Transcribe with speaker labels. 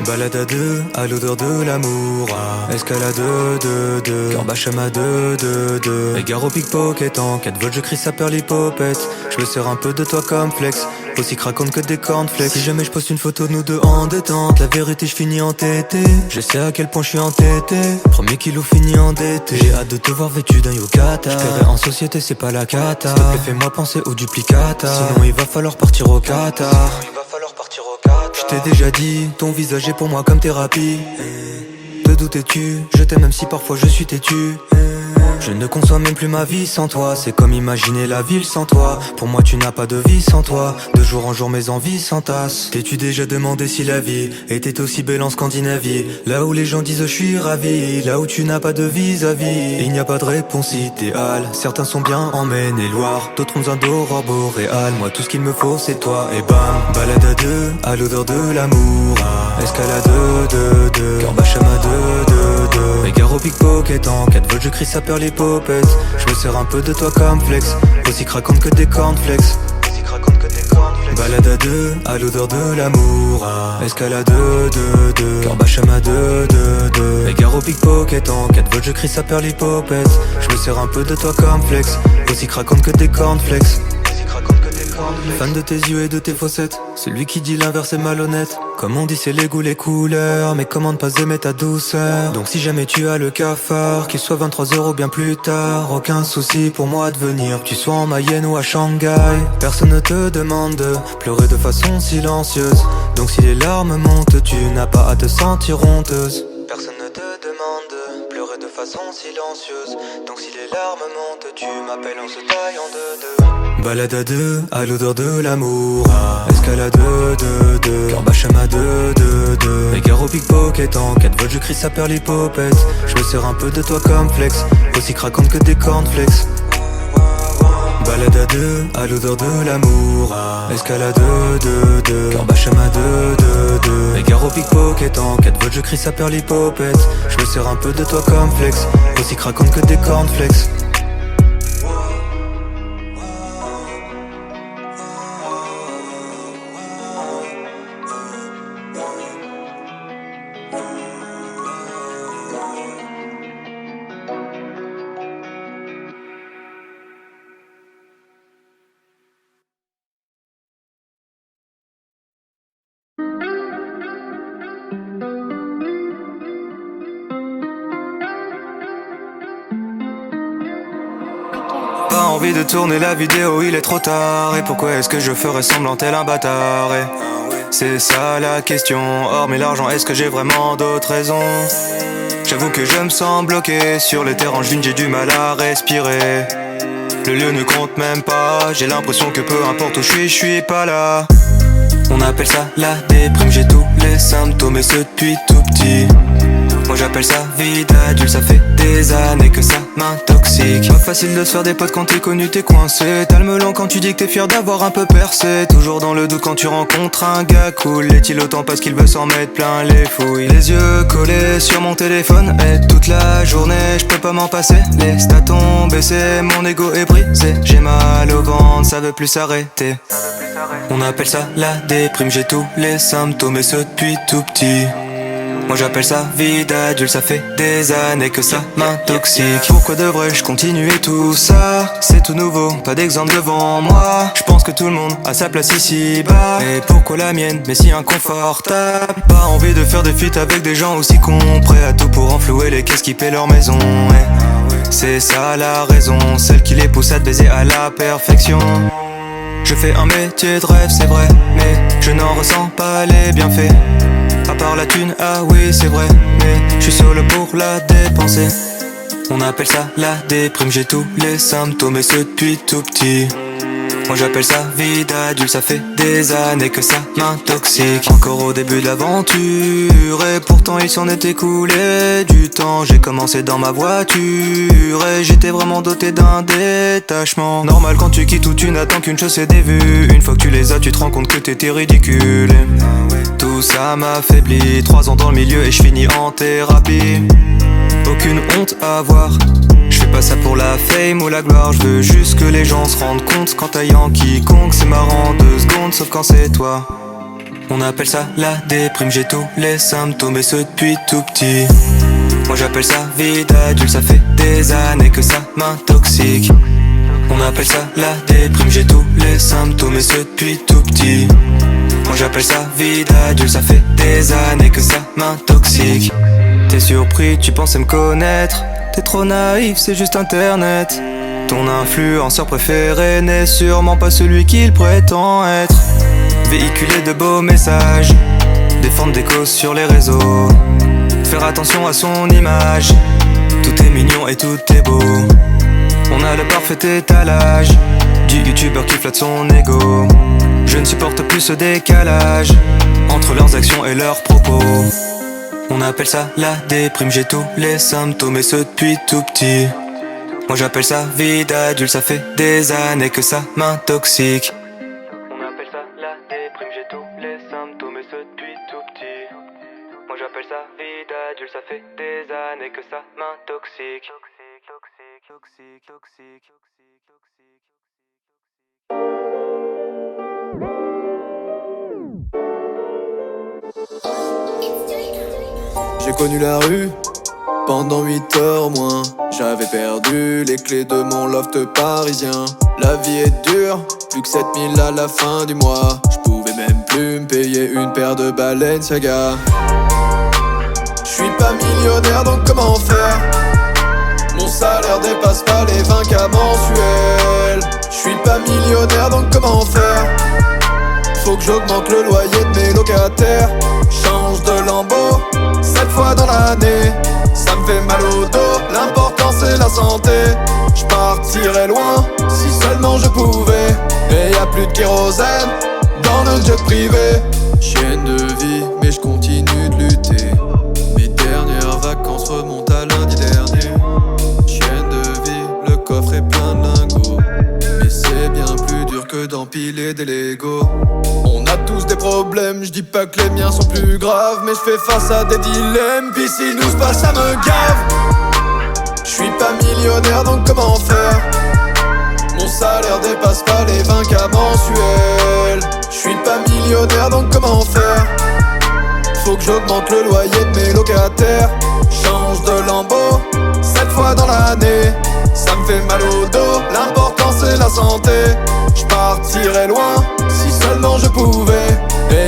Speaker 1: Balade à deux, à l'odeur de l'amour. Escalade de cœur bacham à deux. Égare au pickpocket, en 4 volts je crie ça perd l'hypopète. Je me sers un peu de toi comme flex, aussi craquante que des cornflakes. Si jamais je poste une photo de nous deux en détente, la vérité je finis entêté. Je sais à quel point je suis entêté, premier kilo fini endetté. J'ai hâte de te voir vêtu d'un yukata. Je paierai en société, c'est pas la cata. S'il te plaît fais-moi penser au duplicata, sinon il va falloir partir au Qatar. Je t'ai déjà dit, ton visage est pour moi comme thérapie. Te doutais-tu, je t'aime même si parfois je suis têtu. Je ne conçois même plus ma vie sans toi. C'est comme imaginer la ville sans toi. Pour moi tu n'as pas de vie sans toi. De jour en jour mes envies s'entassent. T'es-tu déjà demandé si la vie était aussi belle en Scandinavie? Là où les gens disent je suis ravi, là où tu n'as pas de vis-à-vis. Il n'y a pas de réponse idéale. Certains sont bien en Maine-et-Loire, d'autres ont besoin d'aurore boréale. Moi tout ce qu'il me faut c'est toi et bam. Balade à deux, à l'odeur de l'amour. Escalade de cœur bacham à deux. Égare au pickpocket, en 4 volts je crie ça perd l'hypopète. Je me sers un peu de toi comme flex, aussi craquante que des cornflakes. Balade à deux, à l'odeur de l'amour. Escalade de cœur bacham à deux. Égare au pickpocket, en 4 volts je crie ça perd l'hypopète. Je me sers un peu de toi comme flex, aussi craquante que des cornflakes. Fan de tes yeux et de tes fossettes, celui qui dit l'inverse est malhonnête. Comme on dit c'est les goûts, les couleurs, mais comment ne pas aimer ta douceur? Donc si jamais tu as le cafard, qu'il soit 23 € bien plus tard, aucun souci pour moi de venir, que tu sois en Mayenne ou à Shanghai. Personne ne te demande de pleurer de façon silencieuse, donc si les larmes montent, tu n'as pas à te sentir honteuse. Personne ne te demande de pleurer de façon silencieuse, donc si les larmes montent, tu m'appelles, on se taille en deux. Balade à deux, à l'odeur de l'amour. Escalade de cœur bacham à deux. Égare au pickpocket, en 4 volts je crie ça perd l'hypopète. Je me sers un peu de toi comme flex, aussi craquante que des cornflakes. Balade à deux, à l'odeur de l'amour. Escalade de cœur bacham à deux. Égare au pickpocket, en 4 volts je crie ça perd l'hypopète. Je me sers un peu de toi comme flex, aussi craquante que des cornflakes. Pas envie de tourner la vidéo, il est trop tard. Et pourquoi est-ce que je ferais semblant tel un bâtard? C'est ça la question, hormis l'argent, est-ce que j'ai vraiment d'autres raisons? J'avoue que je me sens bloqué sur les terrains d'une, j'ai du mal à respirer. Le lieu ne compte même pas, j'ai l'impression que peu importe où je suis pas là. On appelle ça la déprime, j'ai tous les symptômes et ce depuis tout petit. Moi j'appelle ça vie d'adulte, ça fait des années que ça m'intoxique. Pas facile de se faire des potes quand t'es connu, t'es coincé. T'as le melon quand tu dis que t'es fier d'avoir un peu percé. Toujours dans le doute quand tu rencontres un gars cool. Est-il autant parce qu'il veut s'en mettre plein les fouilles? Les yeux collés sur mon téléphone et toute la journée je peux pas m'en passer. Les stats ont baissé, mon ego est brisé. J'ai mal au ventre, ça veut plus s'arrêter. On appelle ça la déprime, j'ai tous les symptômes et ce depuis tout petit. Moi j'appelle ça vie d'adulte, ça fait des années que ça m'intoxique. Pourquoi devrais-je continuer tout ça? C'est tout nouveau, pas d'exemple devant moi. Je pense que tout le monde a sa place ici bas. Et pourquoi la mienne, mais si inconfortable? Pas envie de faire des feats avec des gens aussi cons, prêts à tout pour enflouer les caisses qui paient leur maison. C'est ça la raison, celle qui les pousse à te baiser à la perfection. Je fais un métier de rêve, c'est vrai, mais je n'en ressens pas les bienfaits. À part la thune, ah oui c'est vrai, mais je suis solo pour la dépenser. On appelle ça la déprime, j'ai tous les symptômes et ce depuis tout petit. Moi j'appelle ça vie d'adulte, ça fait des années que ça m'intoxique. Encore au début de l'aventure et pourtant il s'en est écoulé du temps. J'ai commencé dans ma voiture et j'étais vraiment doté d'un détachement. Normal quand tu quittes où tu n'attends qu'une chose, c'est des vues. Une fois que tu les as tu te rends compte que t'étais ridicule. Tout ça m'affaiblit, 3 ans dans le milieu et je finis en thérapie. Aucune honte à avoir, je fais pas ça pour la fame ou la gloire. Je veux juste que les gens se rendent compte qu'en taillant quiconque c'est marrant 2 secondes, sauf quand c'est toi. On appelle ça la déprime, j'ai tous les symptômes et ce depuis tout petit. Moi j'appelle ça vie d'adulte, ça fait des années que ça m'intoxique. On appelle ça la déprime, j'ai tous les symptômes et ce depuis tout petit. Moi j'appelle ça vie d'adulte, ça fait des années que ça m'intoxique. T'es surpris, tu pensais me connaître. T'es trop naïf, c'est juste internet. Ton influenceur préféré n'est sûrement pas celui qu'il prétend être. Véhiculer de beaux messages, défendre des causes sur les réseaux, faire attention à son image. Tout est mignon et tout est beau. On a le parfait étalage du youtubeur qui flatte son ego. Je ne supporte plus ce décalage entre leurs actions et leurs propos. On appelle ça la déprime, j'ai tous les symptômes et ce depuis tout petit. Moi j'appelle ça vie d'adulte, ça fait des années que ça m'intoxique. On appelle ça la déprime, j'ai tous les symptômes et ce depuis tout petit. Moi j'appelle ça vie d'adulte, ça fait des années que ça m'intoxique.
Speaker 2: J'ai connu la rue pendant 8 heures au moins. J'avais perdu les clés de mon loft parisien. La vie est dure, plus que 7000 à la fin du mois. Je pouvais même plus me payer une paire de Balenciaga. Je suis pas millionnaire donc comment faire? Mon salaire dépasse pas les 20K mensuels. Je suis pas millionnaire donc comment faire? Faut que j'augmente le loyer de mes locataires. Change de lambeau 7 fois dans l'année. Ça me fait mal au dos, l'important c'est la santé. Je partirais loin, si seulement je pouvais. Et y a plus de kérosène dans le jet privé. Chienne de vie, mais je continue de lutter. Mes dernières vacances remontent à lundi dernier. Chienne de vie, le coffre est plein de lingots. Mais c'est bien plus dur que d'empiler des Legos. On a tous des problèmes, je dis pas que les miens sont plus graves. Mais je fais face à des dilemmes, pis si nous se passe ça me gave. Je suis pas millionnaire donc comment faire? Mon salaire dépasse pas les 20K mensuels. Je suis pas millionnaire donc comment faire? Faut que j'augmente le loyer de mes locataires. Change de lambeau 7 fois dans l'année. Ça me fait mal au dos, l'important c'est la santé. Je partirais loin, si seulement je pouvais.